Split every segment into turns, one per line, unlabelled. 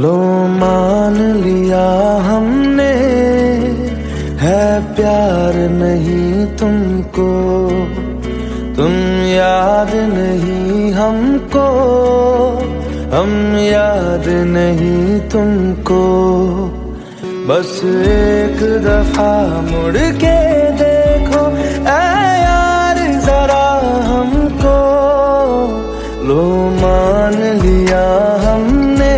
लो मान लिया हमने, है प्यार नहीं तुमको, तुम याद नहीं हमको, हम याद नहीं तुमको। बस एक दफा मुड़ के देखो ऐ यार जरा हमको, लो मान लिया हमने,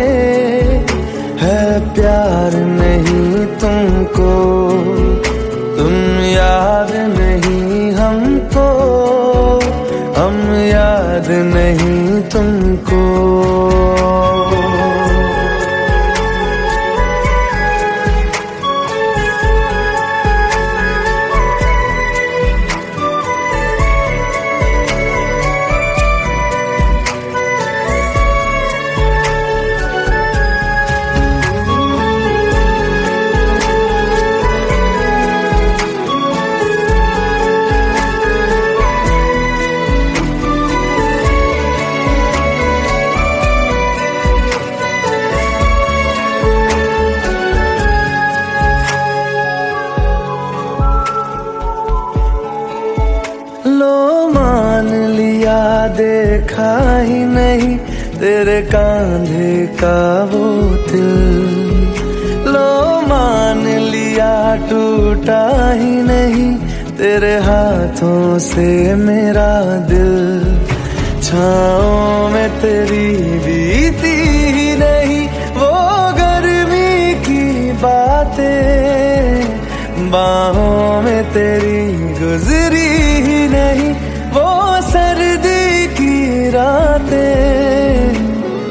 है प्यार नहीं तुमको, तुम याद नहीं हमको, हम याद नहीं तुमको। लो मान लिया देखा ही नहीं तेरे कांधे का वो दिल, लो मान लिया टूटा ही नहीं तेरे हाथों से मेरा दिल। छाँव में तेरी बीती ही नहीं वो गर्मी की बातें, बाहों में तेरी गुजरी ही नहीं वो सर्दी की रातें।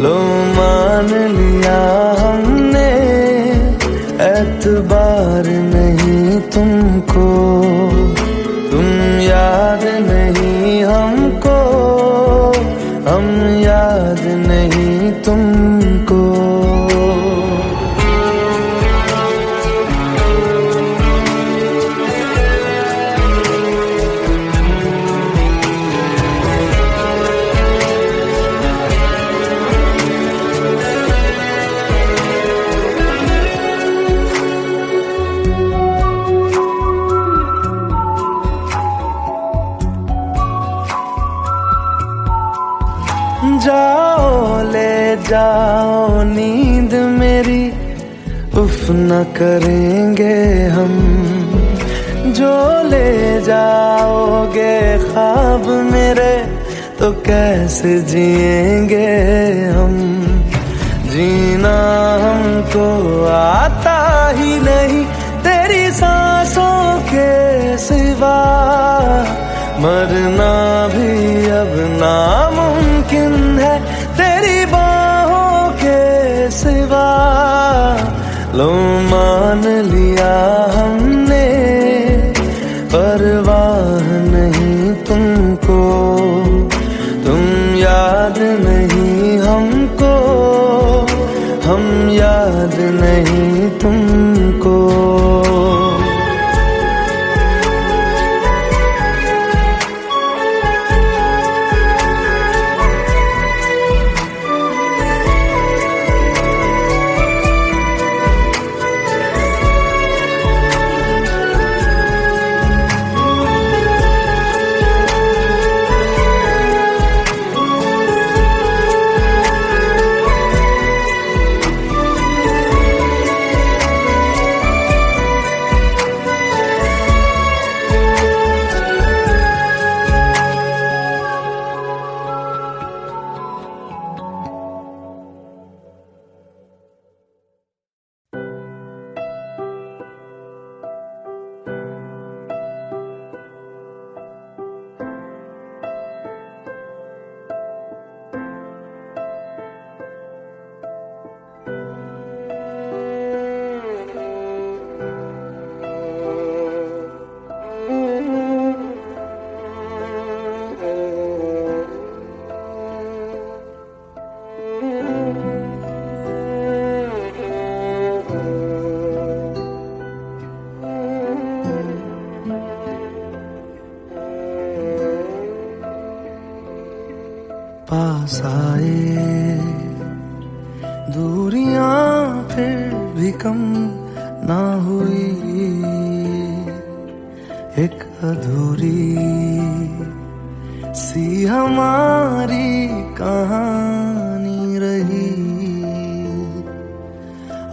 लो मान लिया हमने, एतबार नहीं तुमको, तुम याद नहीं हमको, हम याद नहीं तुमको। जाओ ले जाओ नींद मेरी, उफ न करेंगे हम, जो ले जाओगे ख्वाब मेरे तो कैसे जिएंगे हम। जीना हमको आता ही नहीं तेरी सांसों के सिवा, मरना भी अब नामुमकिन है तेरी बाहों के सिवा। लो मान लिया हमने, परवाह नहीं तुमको, तुम याद नहीं हमको, हम याद नहीं तुमको। कम ना हुई, एक अधूरी सी हमारी कहानी रही।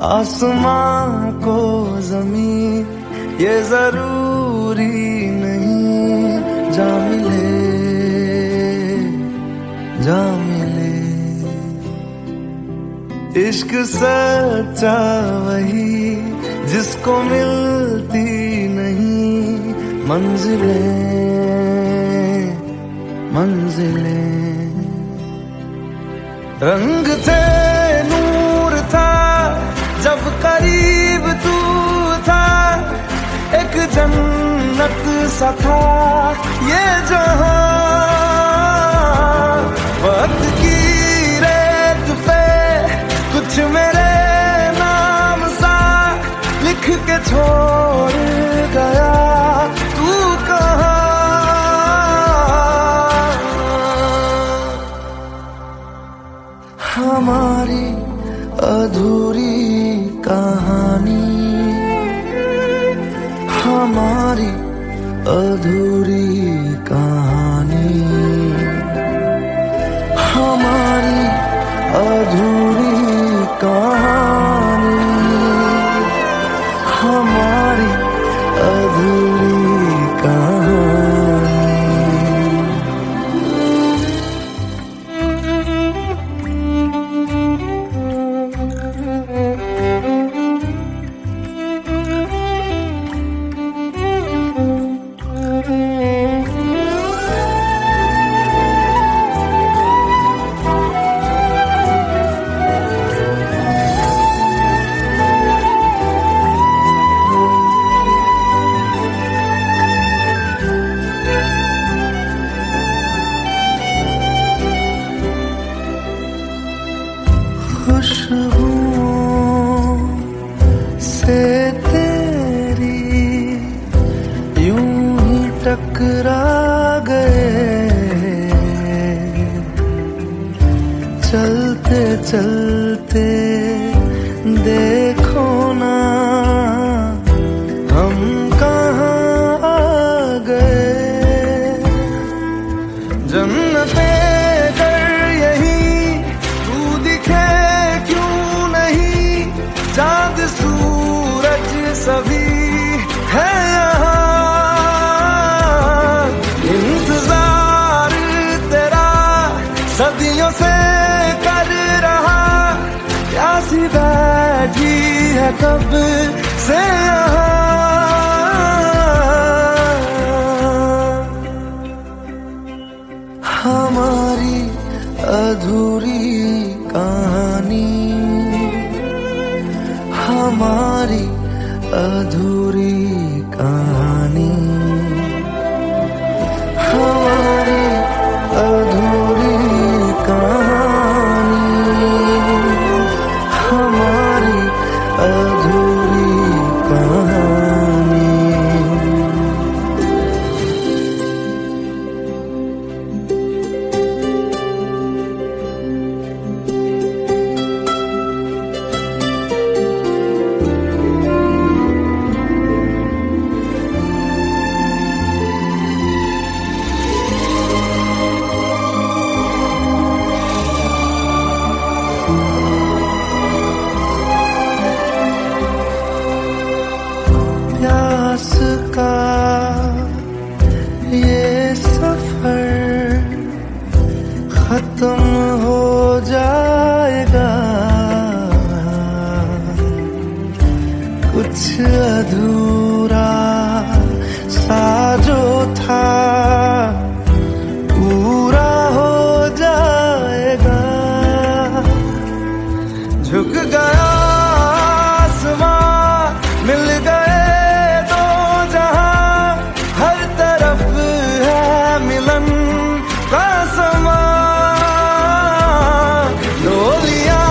आसमां को ज़मीं ये जरूरी नहीं, जा मिले जा मिले। इश्क सच्चा वही जिसको मिलती नहीं मंजिलें मंजिलें। रंग थे नूर था जब करीब तू था, एक जन्नत सा था ये जहां। वक्त की रेत पे कुछ मेरे नाम सा लिख के छोड़ गया, तू कहाँ? हमारी अधूरी कहानी, हमारी अधूरी कहानी, हमारी अधूरी कहानी, हमारी अधूरी कहानी। खुशबुओं से तेरी यूं ही टकरा गए, चलते चलते देखो ना हम कहाँ आ गए। जन्नते चाँद सूरज सभी है यहाँ, इंतजार तेरा सदियों से कर रहा, प्यासी बैठी है कब से यहाँ। हमारी अधूरी कहानी, हमारी अधूरी कहानी, हमारी अधूरी कहानी, हमारी अधूरी कहानी। प्यास का ये सफर खत्म हो जाएगा, कुछ अधूरा सा जो था पूरा हो जाएगा। झुक गया आसमां, मिल गए दो जहां, हर तरफ है मिलन का समा। डोलियां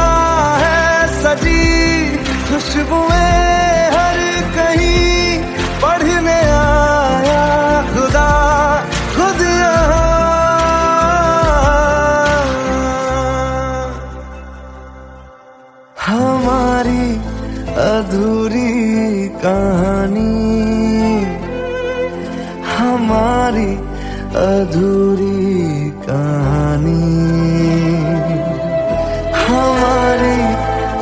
है सजी खुशबुएं हर कहीं, पढ़ने आया खुदा खुद यहाँ। हमारी अधूरी कहानी, हमारी अधूरी कहानी, हमारी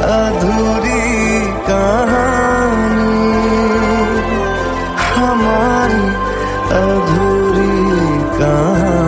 अधूरी कहानी, हमारी अधूरी कहानी।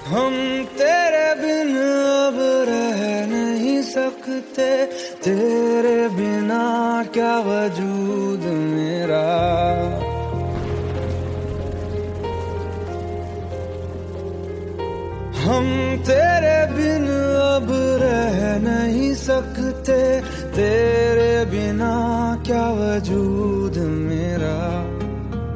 हम तेरे बिन अब रह नहीं सकते, तेरे बिना क्या वजूद मेरा। हम तेरे बिन अब रह नहीं सकते, तेरे बिना क्या वजूद मेरा।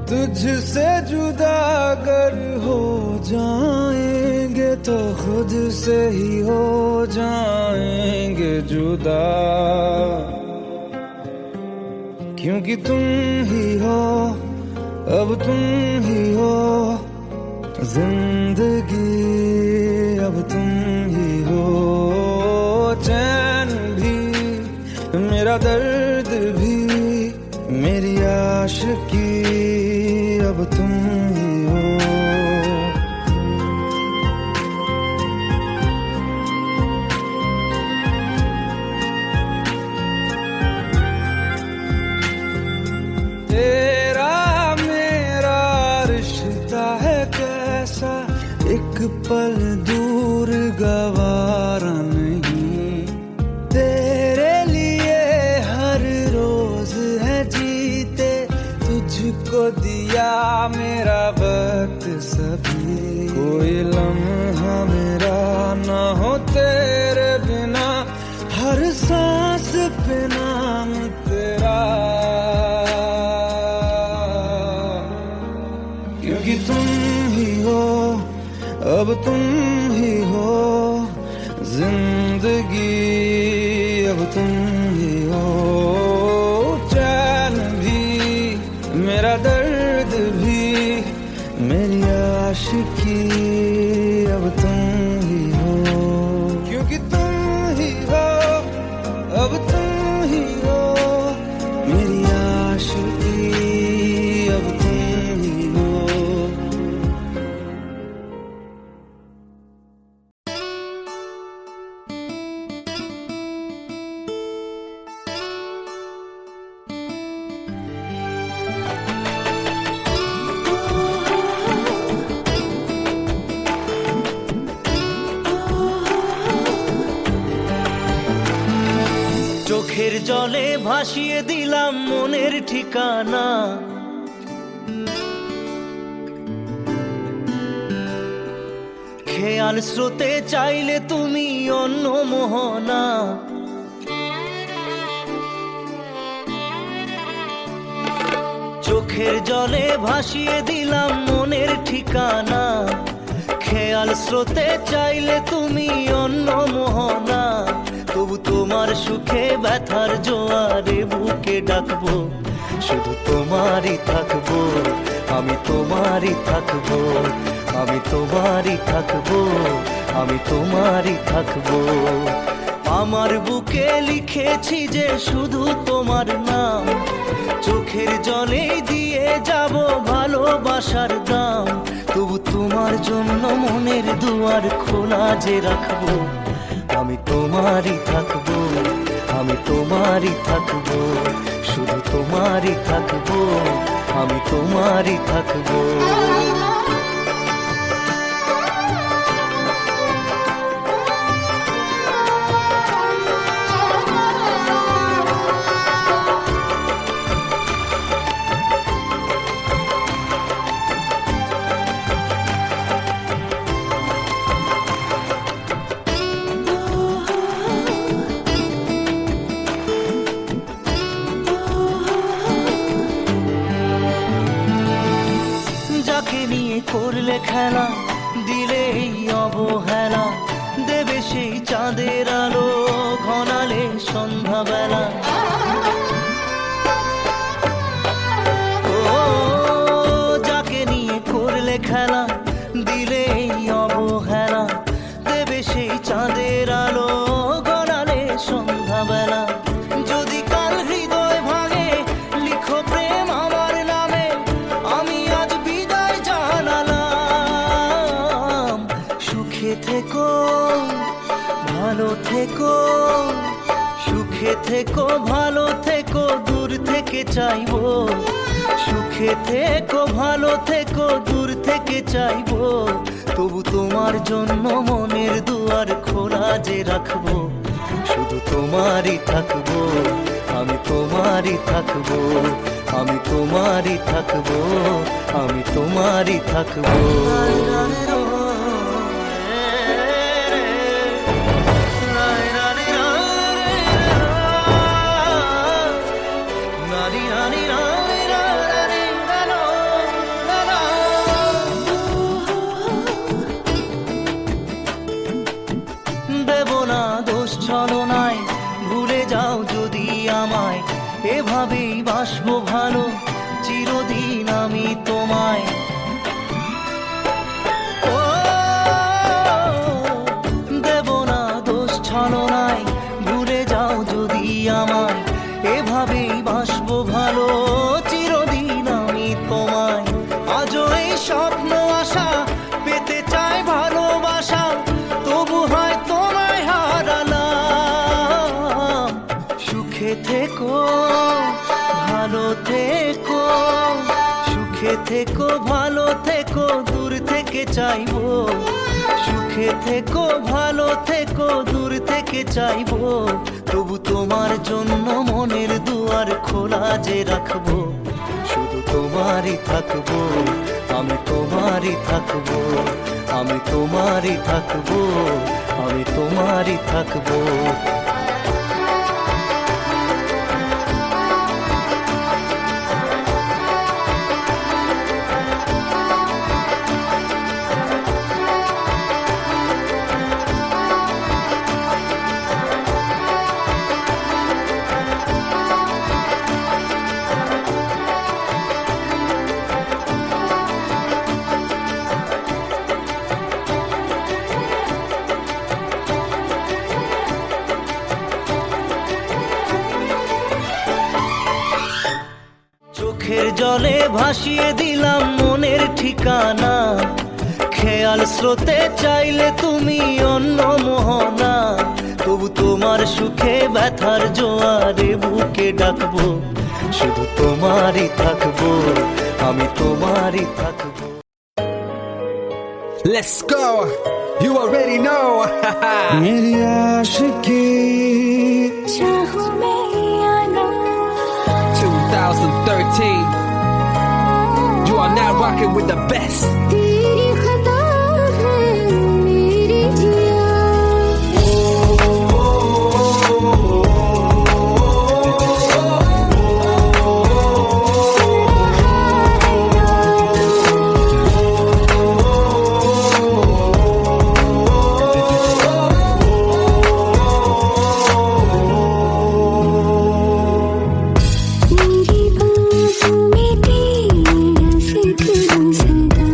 तुझसे जुदा अगर हो जाएंगे तो खुद से ही हो जाएंगे जुदा, क्योंकि तुम ही हो, अब तुम ही हो जिंदगी, अब तुम ही हो चैन भी, मेरा दर्द भी, मेरी आशिकी, अब तुम ही हो। तेरा मेरा रिश्ता है कैसा, एक पल दूर गवारा नहीं। तेरे लिए हर रोज है जीते, तुझको दिया मेरा वक्त सभी। कोई लम्हा मेरा ना हो तेरे बिना, हर सांस पे नाम तेरा, क्योंकि तुम ही हो, अब तुम ही हो जिंदगी, अब तुम ही हो चैन भी, मेरा दर्द भी, मेरी आशिकी, अब तुम ही हो, क्योंकि तुम ही हो, अब तुम ही हो मेरी आशिकी, अब तुम ही हो।
চোখের জলে ভাসিয়ে দিলাম মনের ঠিকানা, খেয়াল স্রোতে চাইলে তুমি অন্য মোহনা। চোখের জলে ভাসিয়ে দিলাম মনের ঠিকানা, খেয়াল স্রোতে চাইলে তুমি অন্য মোহনা। তবু তোমার সুখে ব্যথার জোয়ারে বুকে ডাকবো, শুধু তোমারই থাকবো, আমি তোমারই থাকবো, আমি তোমারই থাকবো, আমি তোমারই থাকবো। আমার বুকে লিখেছি যে শুধু তোমার নাম, চোখের জলে দিয়ে যাব ভালোবাসার দাম। তবু তোমার জন্য মনের দুয়ার খোলা যে রাখবো, আমি তোমারই থাকবো, আমি তোমারই থাকবো, শুধু তোমারই থাকবো, আমি তোমারই থাকবো। করলে খেলা, দিলে এই অবহেলা, দেবে সেই চাঁদের আলো ঘনালে সন্ধ্যাবেলা। ও যাকে নিয়ে করলে খেলা, দিলে এই অবহেলা, দেবে সেই চাঁদের আলো গড়ালে সন্ধ্যাবেলা। যদি কাল হৃদয় ভাঙে, লিখো প্রেম আমার নামে, আমি আজ বিদায় জানালাম। সুখে থেকো, ভালো থেকো, সুখে থেকো, ভালো থেকো, দূর থেকে চাইবো। সুখে থেকো, ভালো থেকো, দূর থেকে চাইবো। তবু তোমার জন্য মনের দুয়ার খোলা যে রাখবো। শুধু তোমারই থাকবো, আমি তোমারই থাকবো, আমি তোমারই থাকবো, আমি তোমারই থাকবো। দেব না দোষ ছলনায়, ভুলে যাও যদি আমায়, এভাবেই বাসবো ভালো চিরদিন আমি তোমায়। ও দেব না দোষ ছলনায়, ভুলে যাও যদি আমায়, এভাবেই বাসবো ভালো চিরদিন আমি তোমায়। আজও এই স্বপ্ন আশা, পেতে চাই ভালোবাসা, তবু হয় তোমায় হারালাম। সুখে থেকো, ভালো থেকো, সুখে থেকো, ভালো থেকো, দূর থেকে চাইবো। সুখে থেকো, ভালো থেকো, দূর থেকে চাইবো। তবু তোমার জন্য মনের দুয়ার খোলা যে রাখবো। শুধু তোমারই থাকবো, আমি তোমারই থাকবো, আমি তোমারই থাকবো, আমি তোমারই থাকবো। চোখের জলে ভাসিয়ে দিলাম মনের ঠিকানা, খেয়াল স্রোতে চাইলে তুমি অন্য মোহনা। তবু তোমার সুখে ব্যথার জোয়ারে বুকে ডাকবো। শুধু তোমারই থাকবো, আমি তোমারই থাকবো।
Let's go. You already know.
मेरी आशिकी
2013. You are now rocking with the best.
मेरी बाहों में तेरा जिक्र सदा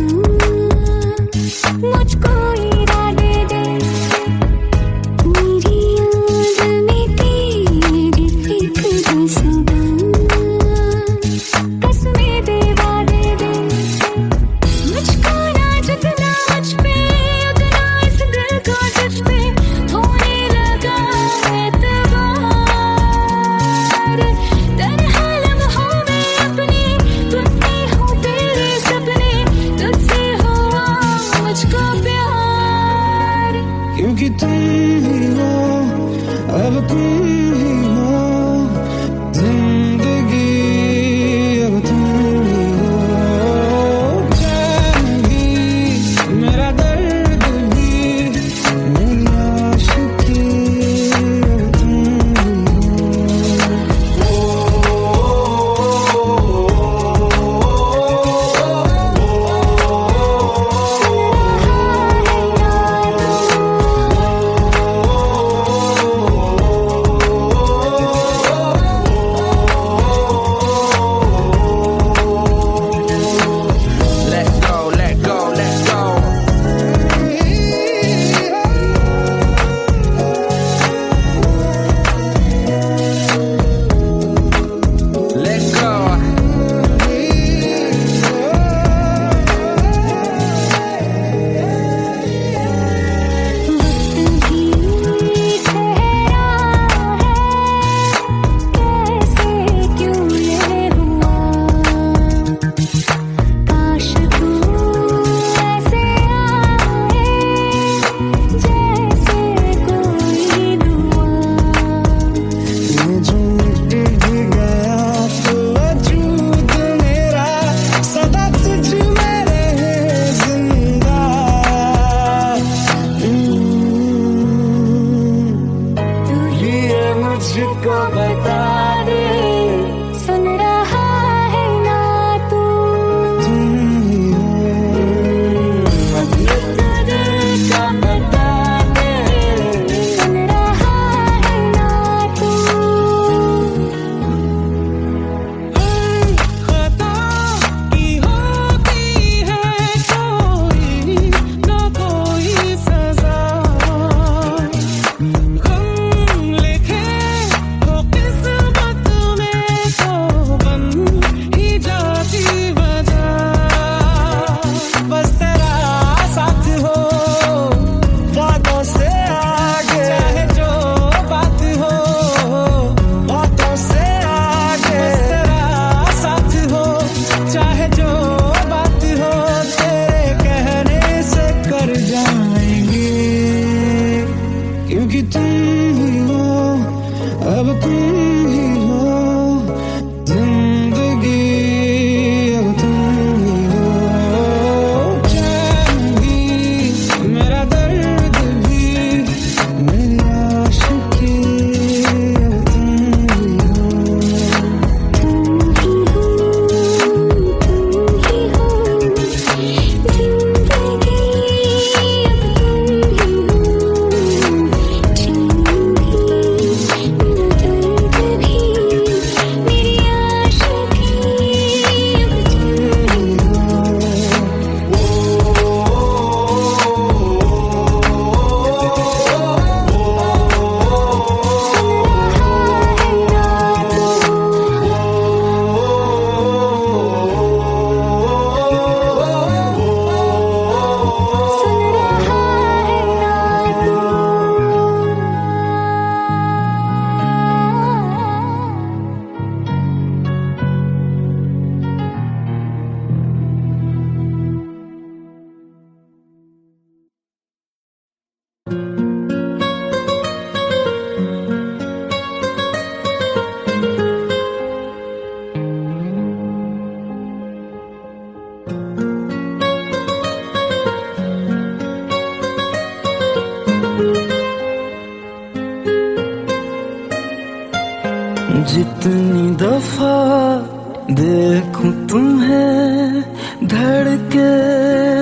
देखूं तुम्हें धड़के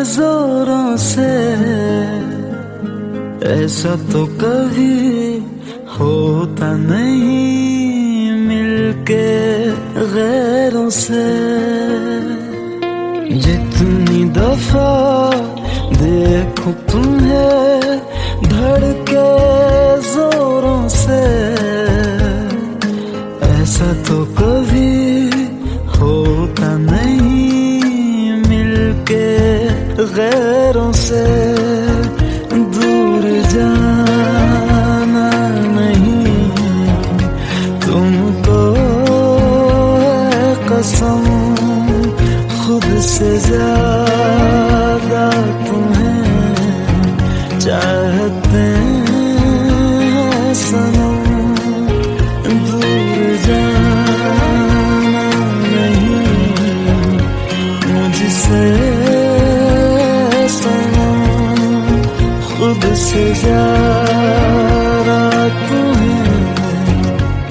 जोरों से, ऐसा तो कभी होता नहीं मिलके गैरों से। जितनी दफा देखूं तुम्हें धड़के जोरों से, ऐसा तो कभी होता नहीं मिलके गैरों से। दूर जाना नहीं तुमको है कसम, खुद से ज्यादा तुम्हें चाहते हैं सनम। दूर जाना नहीं मुझसे सनम, खुद से ज्यादा तुम्हें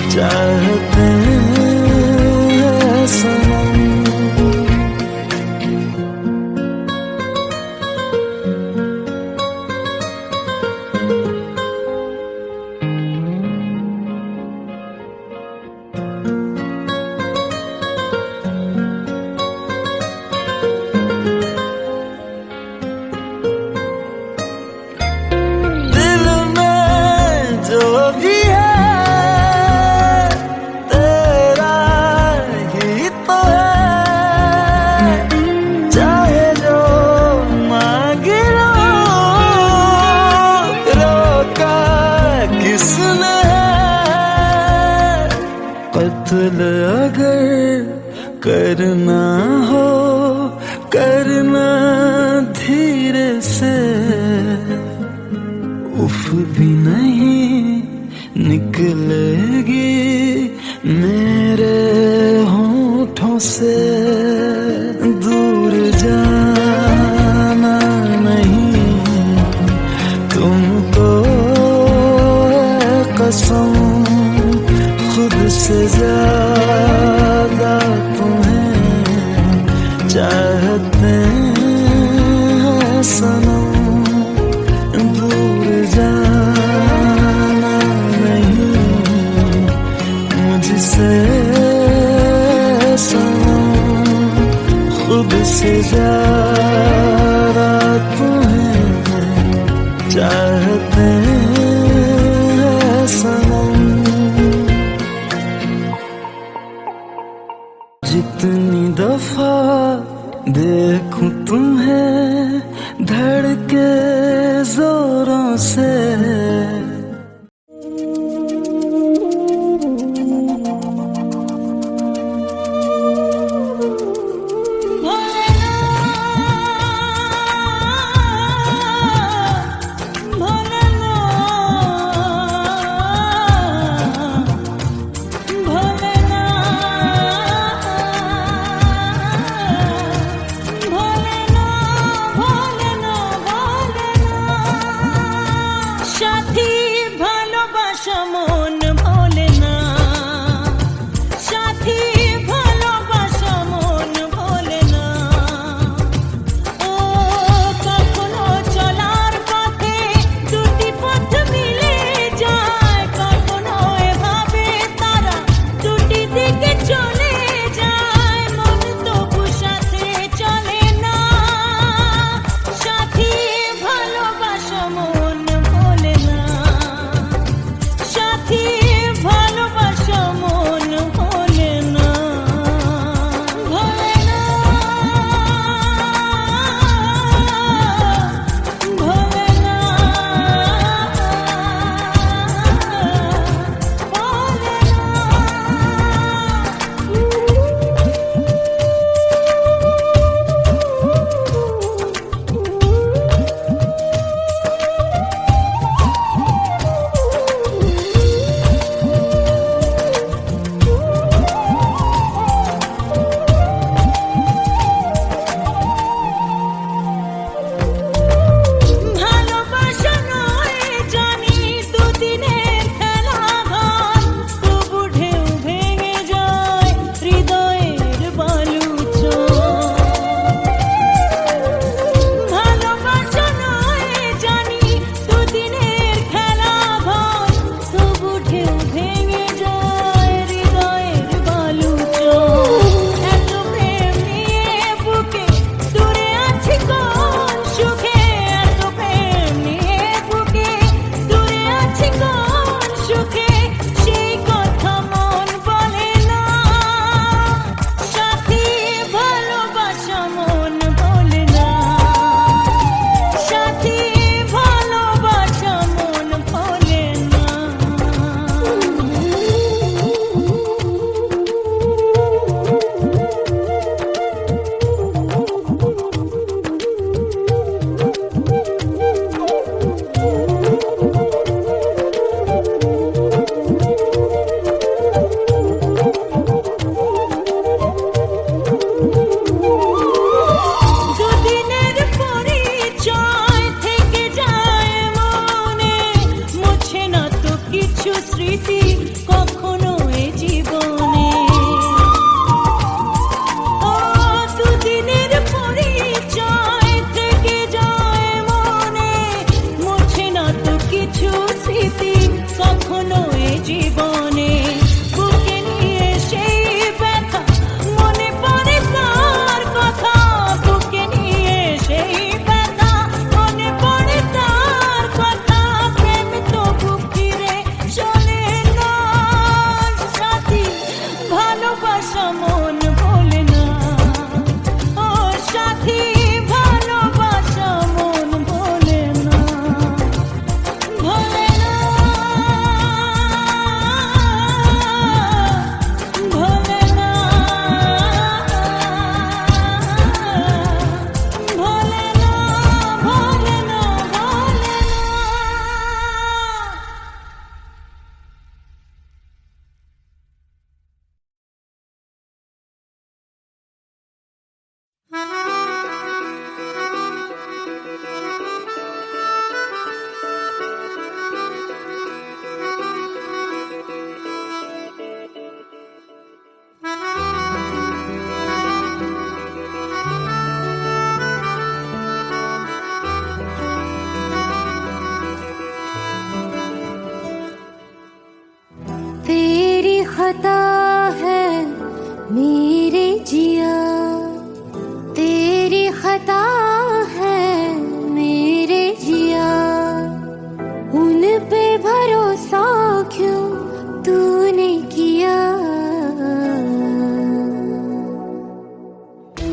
चाहते हैं सनम। कत्ल अगर करना हो करना धीरे से, उफ भी नहीं निकलेगी मेरे होठों से। दूर जाना नहीं तुमको है कसम, खुद से ज्यादा तुम्हें चाहते हैं सनम। दूर जाना नहीं मुझसे सनम, खुद से ज्यादा तुम्हें चाहते हैं सनम। जितनी दफा देखूं तुम्हें धड़के जोरों से,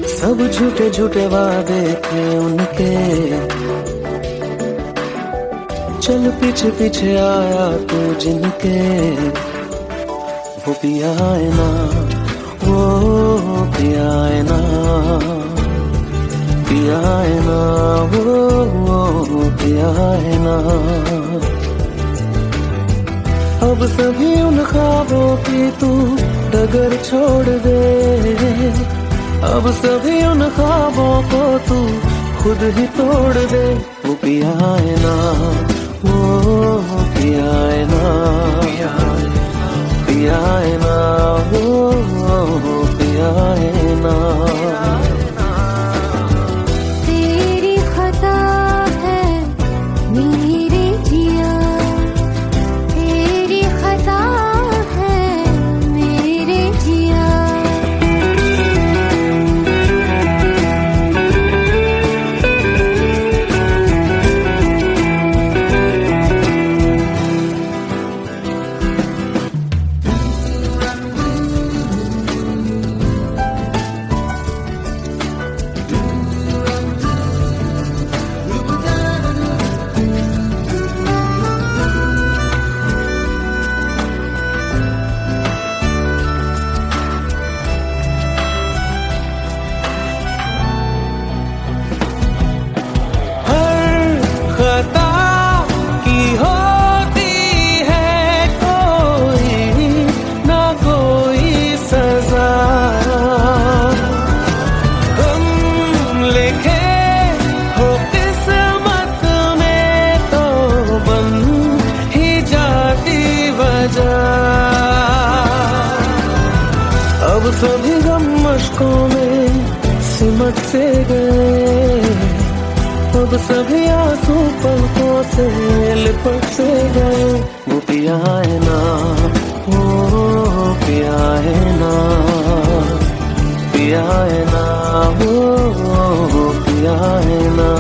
सब झूठे झूठे वादे थे उनके, चल पीछे पीछे आया तू जिनके, वो पिया है ना, वो पिया है ना, पिया है ना, वो पिया है ना। अब सभी उन ख्वाबों की तू डगर छोड़ दे, अब सभी उन ख्वाबों को तू खुद ही तोड़ दे। वो पिया है ना, वो पिया है ना, पिया है ना, वो पिया है ना।
तेरी खता है मेरे जिया, तेरी खता है मेरे जिया।
अब सभी गम मशकों में सिमट से गए, अब सभी आंसू पलकों से लिपट से गए। वो पिया है ना, वो पिया है ना, पिया है ना, वो पिया है ना।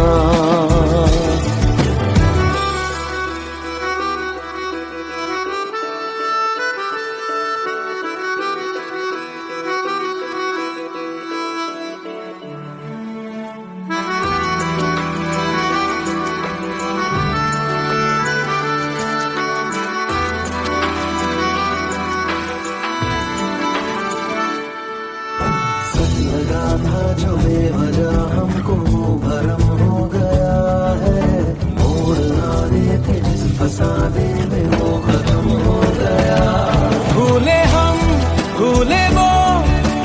लगा था जो बेवजह हमको भरम हो गया है, मोड़ आने थे जिस फसाने में वो खत्म हो गया।
भूले हम भूले वो,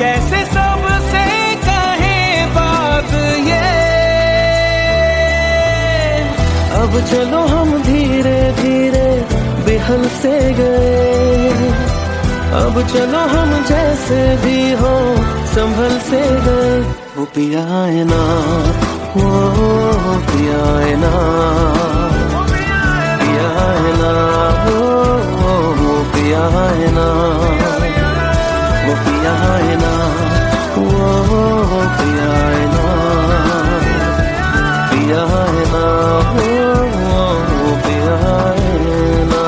कैसे सबसे कहे बात ये।
अब चलो हम धीरे धीरे बेहल से गए, अब चलो हम जैसे भी हो संभल से गए। वो पिया है ना, वो पिया है ना, पिया है ना, वो पिया है ना, वो पिया है ना, वो पिया है ना, पिया है ना, वो पिया है ना।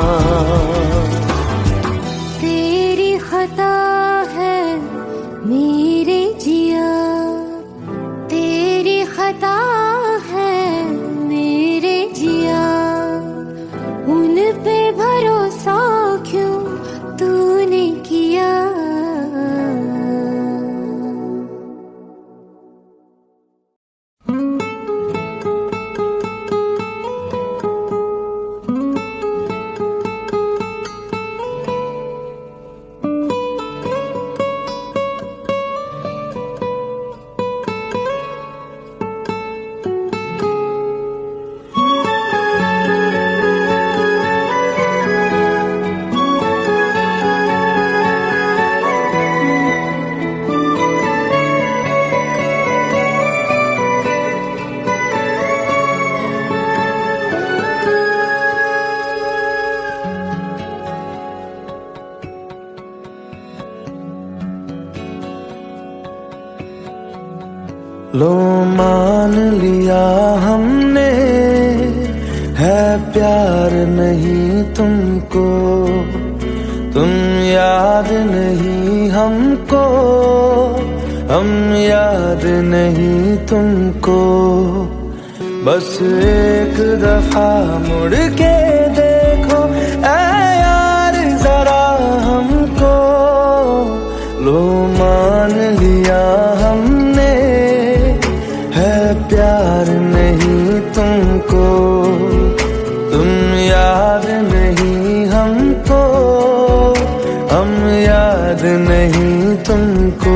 तेरी खता है मेरे जिया, तेरी खता है मेरे जिया। उन पे भरोसा क्यों तूने किया।
लो मान लिया हमने, है प्यार नहीं तुमको, तुम याद नहीं हमको, हम याद नहीं तुमको, बस एक दफा मुड़ के देखो ऐ यार जरा हमको। लो मान लिया हमने है प्यार नहीं तुमको, तुम याद नहीं हमको, हम याद नहीं तुमको।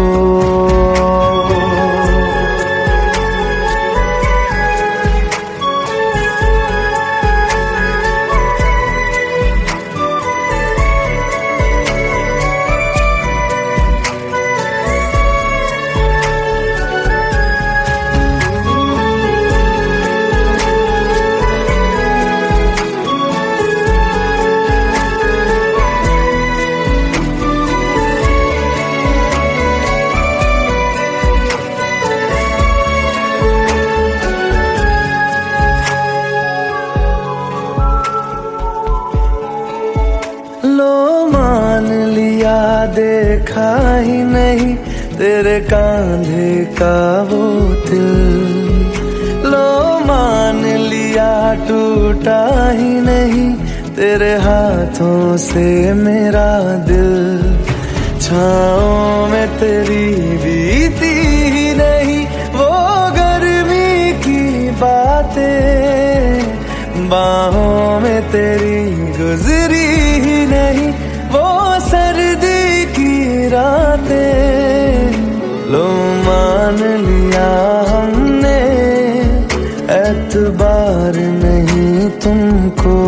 लो मान लिया देखा ही नहीं तेरे कांधे का वो दिल। लो मान लिया टूटा ही नहीं तेरे हाथों से मेरा दिल। छाँव में तेरी बीती ही नहीं वो गर्मी की बातें, बाहों में तेरी गुजरी ही नहीं वो सर्दी की रातें। लो मान लिया हमने एतबार नहीं तुमको,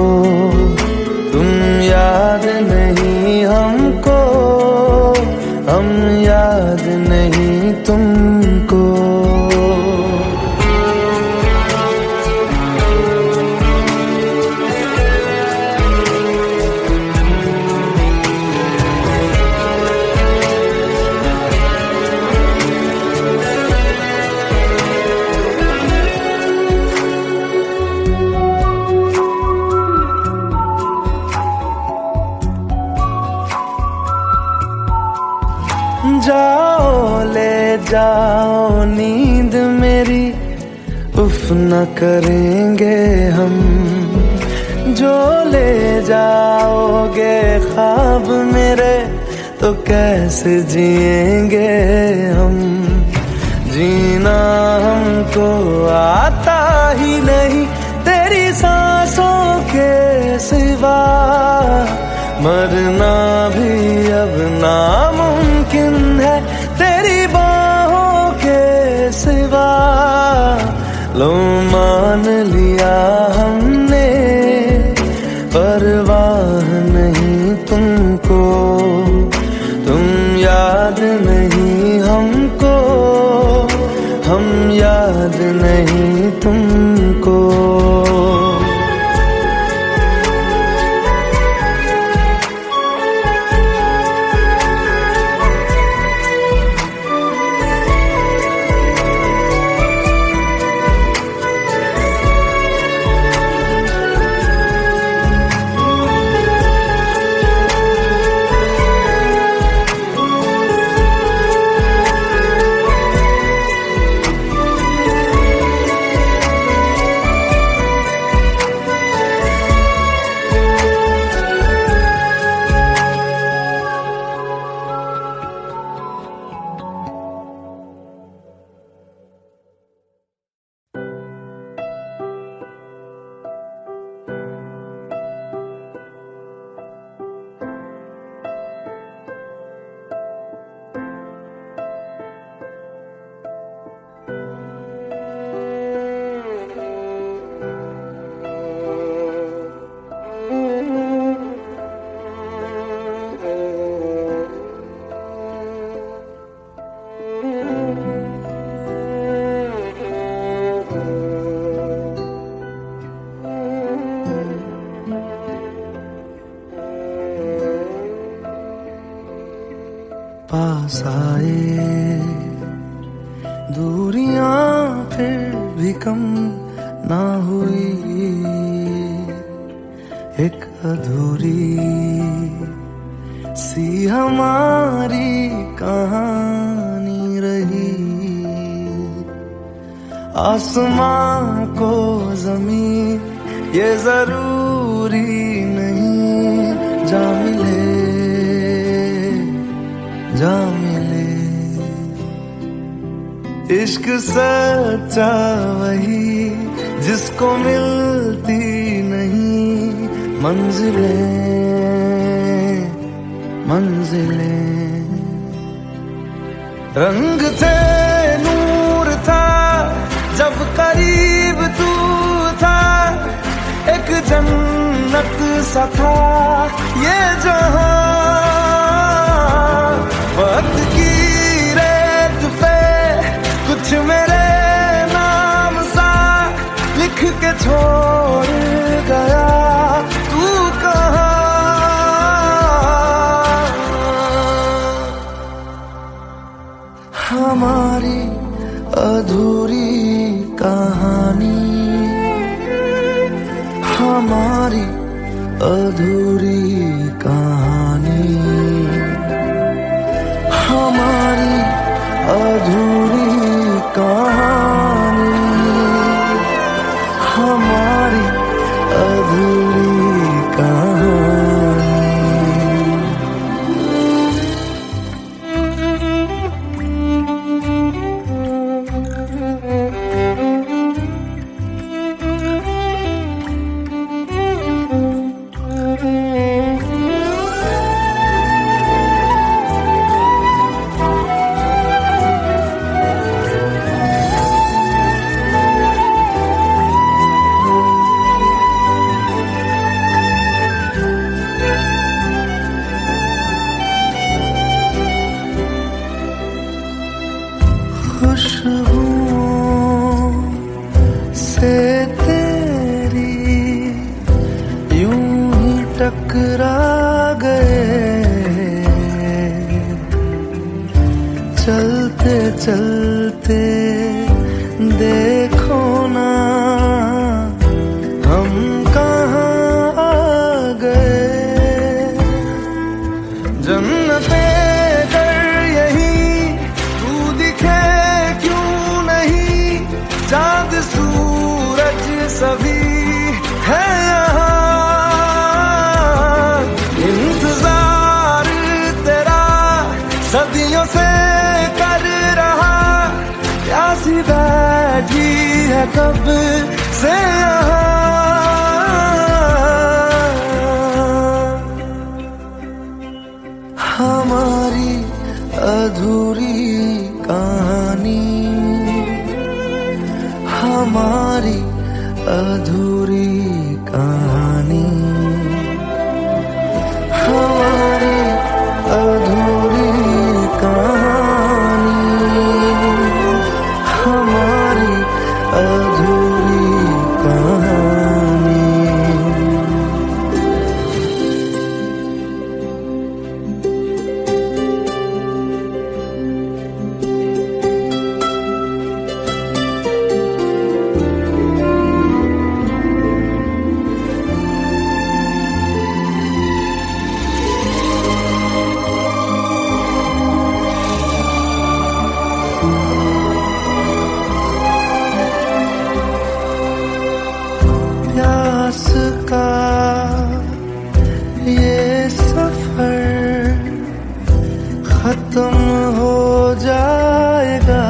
तुम याद नहीं हमको, हम याद नहीं तुमको। जाओ ले जाओ नींद मेरी, उफ न करेंगे हम। जो ले जाओगे ख्वाब मेरे तो कैसे जिएंगे हम। जीना हमको आता ही नहीं तेरी सांसों के सिवा, मरना भी अब नामुमकिन है तेरी बाहों के सिवा। लो मान लिया हमने परवाह नहीं तुमको, तुम याद नहीं हमको, हम याद नहीं तुमको। पास आए दूरियां फिर भी कम ना हुई, एक अधूरी सी हमारी कहानी रही। ही आसमां को जमीन ये जरूरी नहीं, जा मिले जा मिले। इश्क सच्चा वही जिसको मिलती नहीं मंजिलें मंजिलें। रंग थे नूर था जब करीब तू था, एक जन्नत सा था ये जहां। वक्त की रेत पे कुछ मेरे नाम सा लिख के छोड़ गया तू कहाँ। हमारी अधूरी कहानी, हमारी अधूरी कहानी, हमारी अधूरी कहानी, हमारी अधूरी कहानी। खुशबुओं से तेरी यूं ही टकरा गए, चलते चलते देखो ना हम कहाँ आ गए। जन्नते कर यही तू दिखे चाँद सूरज सभी है यहाँ। इंतजार तेरा सदियों से कर रहा, प्यासी बैठी है कब से यहाँ। हमारी अधूरी कहानी, हमारी अधूरी कहानी, हमारी अधूरी कहानी, हमारी अधूरी कहानी। प्यास का ये सफर खत्म हो जाएगा,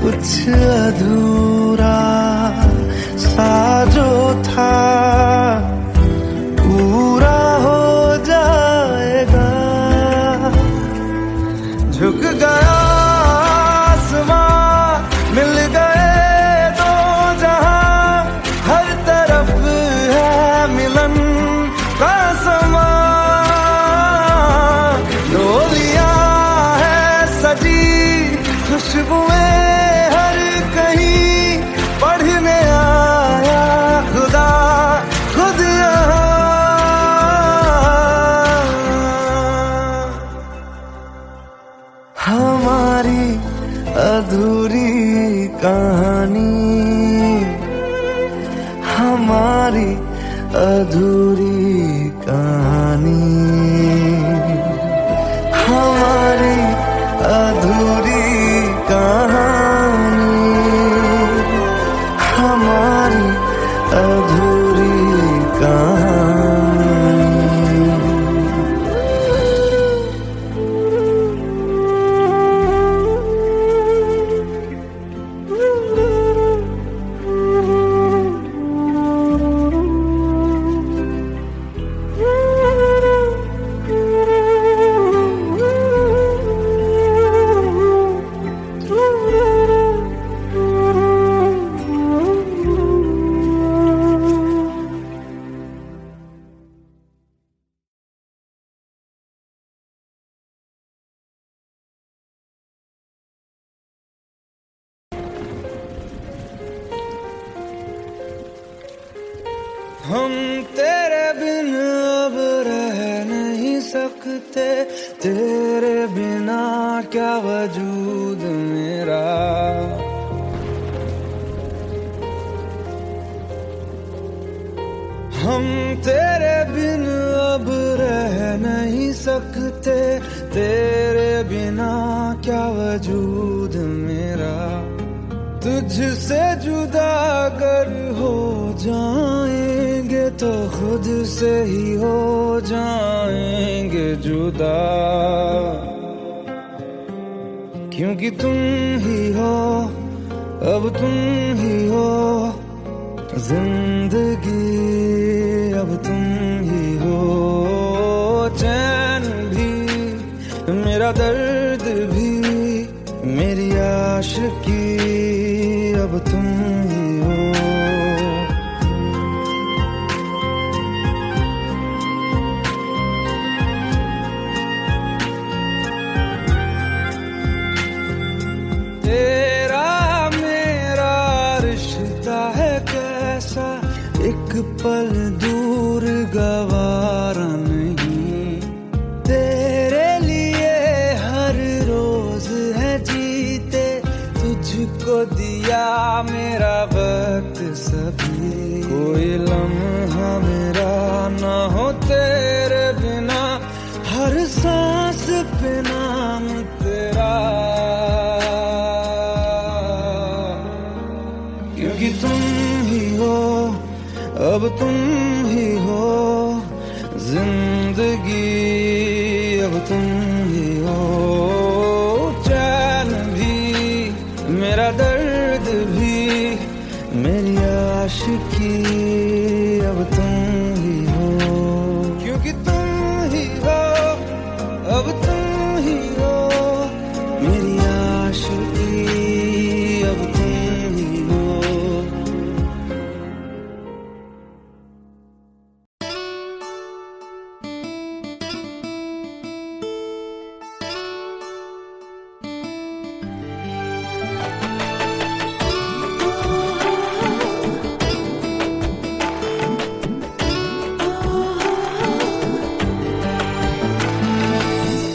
कुछ अधूरा सा जो था पूरा हो जाएगा। झुक गया आसमां, मिल गए दो जहां, हर तरफ है मिलन का समा। डोलियां है सजी खुशबुएं हर कहीं, पढ़ने आया खुदा खुद यहाँ। हमारी अधूरी कहानी, हमारी अधूरी कहानी, हम तेरे बिन अब रह नहीं सकते, तेरे बिना क्या वजूद मेरा। हम तेरे बिन अब रह नहीं सकते, तेरे बिना क्या वजूद मेरा। तुझसे जुदा अगर हो जाएंगे तो खुद से ही हो जाएंगे जुदा, क्योंकि तुम ही हो, अब तुम ही हो जिंदगी, अब तुम ही हो। चैन भी मेरा दर्द भी मेरी आशिकी, अब तुम ही हो। तेरा मेरा रिश्ता है कैसा, एक पल दूर गवारा नहीं। तेरे लिए हर रोज है जीते, तुझको दिया मेरा वक्त सभी। कोई लम्हा मेरा ना हो तेरे बिना, हर सांस पे नाम तेरा, क्योंकि तुम ही हो, अब तुम ही हो जिंदगी, अब तुम ही हो। चैन भी मेरा दर्द भी मेरी आशिकी, अब तुम ही हो, क्योंकि तुम ही हो, अब तुम ही हो मेरी आशिकी, अब तुम ही हो।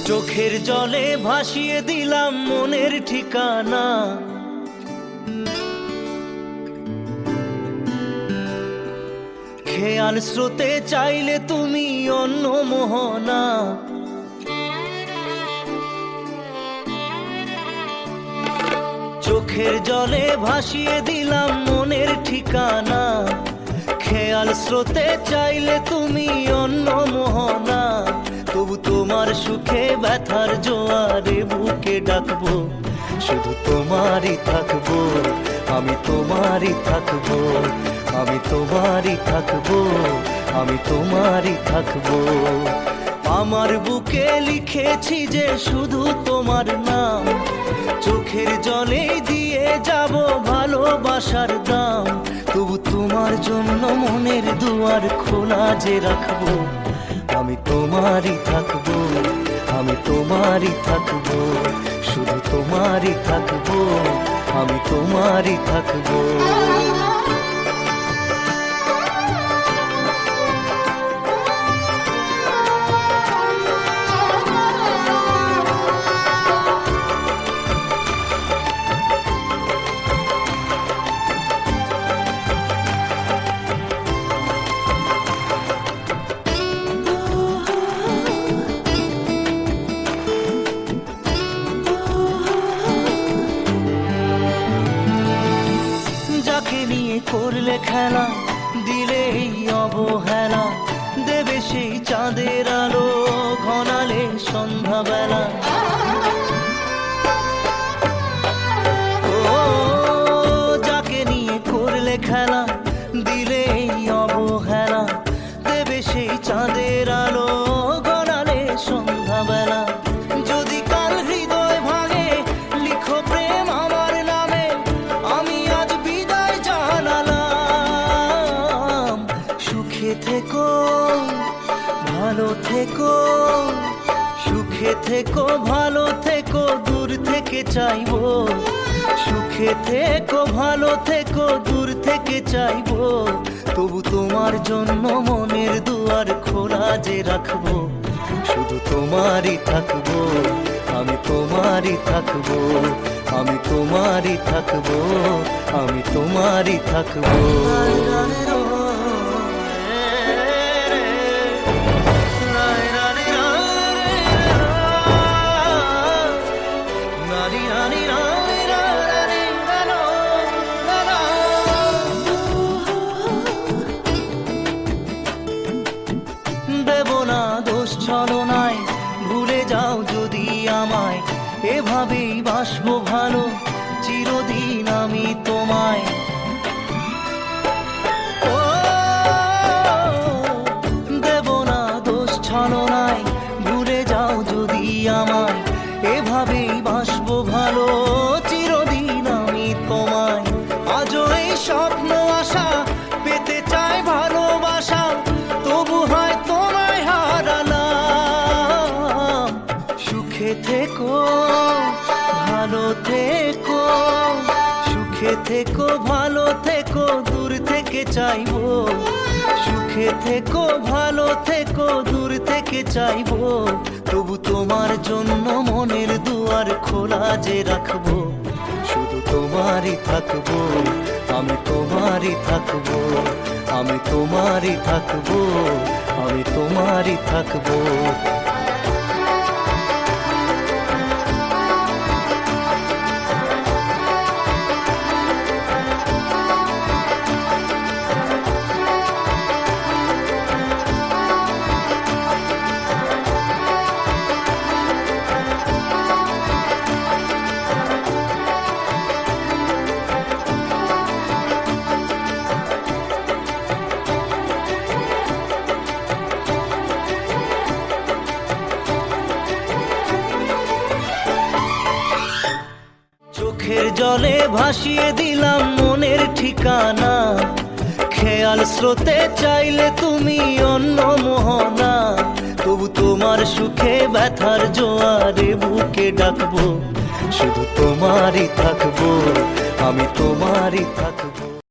চোখের জলে ভাসিয়ে দিলাম মনের ঠিকানা, খেয়াল স্রোতে চাইলে তুমি অন্য মোহনা। চোখের জলে ভাসিয়ে দিলাম মনের ঠিকানা, খেয়াল স্রোতে চাইলে তুমি অন্য মোহনা। তবু তোমার সুখে ব্যথার জোয়ারে বুকে ডাকবো, শুধু তোমারই থাকবো, আমি তোমারই থাকবো, আমি তোমারই থাকবো, আমি তোমারই থাকবো। আমার বুকে লিখেছি যে শুধু তোমার নাম, চোখের জলে দিয়ে যাব ভালোবাসার দাম। তবু তোমার জন্য মনের দুয়ার খোলা যে রাখবো, আমি তোমারই থাকবো, আমি তোমারই থাকবো, শুধু তোমারই থাকবো, আমি তোমারই থাকবো। করলে খেলা, দিলে এই অবহেলা, দেবে সেই চাঁদের আলো ঘনালে সন্ধ্যাবেলা। ও যাকে নিয়ে করলে খেলা, দিলে এই অবহেলা, দেবে সেই চাঁদের আলো ঘনালে সন্ধ্যাবেলা। যদি কাল হৃদয় ভাঙে লিখো প্রেম আমার নামে, আমি আজ বিদায় জানালাম। সুখে থেকো, ভালো থেকো, সুখে থেকো, ভালো থেকো, দূর থেকে চাইবো। সুখে থেকো, ভালো থেকো, দূর থেকে চাইবো। তবু তোমার জন্য মনের দুয়ার খোলা যে রাখবো, শুধু তোমারই থাকবো, আমি তোমারই থাকবো, আমি তোমারই থাকবো, আমি তোমারই থাকবো। দেব না দোষ ছলনায়, ভুলে যাও যদি আমায়, এভাবেই বাসবো ভালো চিরদিন আমি তোমায়। ও দেব না দোষ ছলনায়, ভুলে যাও যদি আমায়, এভাবেই বাসবো ভালো চিরদিন আমি তোমায়। আজও এই স্বপ্ন আশা পেতে চাই ভালোবাসা, তবু হয় তোমায় হারালাম। সুখে থেকো ভালো থেকো, সুখে থেকো ভালো থেকো, দূর থেকে চাইবো। সুখে থেকো ভালো থেকো, দূর থেকে চাইবো, তবু তোমার জন্য মনের দুয়ার খোলা যে রাখবো, শুধু তোমারই থাকবো, আমি তোমারই থাকবো, আমি তোমারই থাকবো, আমি তোমারই থাকবো। চোখের জলে ভাসিয়ে দিলাম মনের ঠিকানা, খেয়াল স্রোতে চাইলে তুমি অন্য মোহনা, তবু তোমার সুখে ব্যথার জোয়ারে বুকে ডাকবো, শুধু তোমারই থাকবো, আমি তোমারই থাকবো।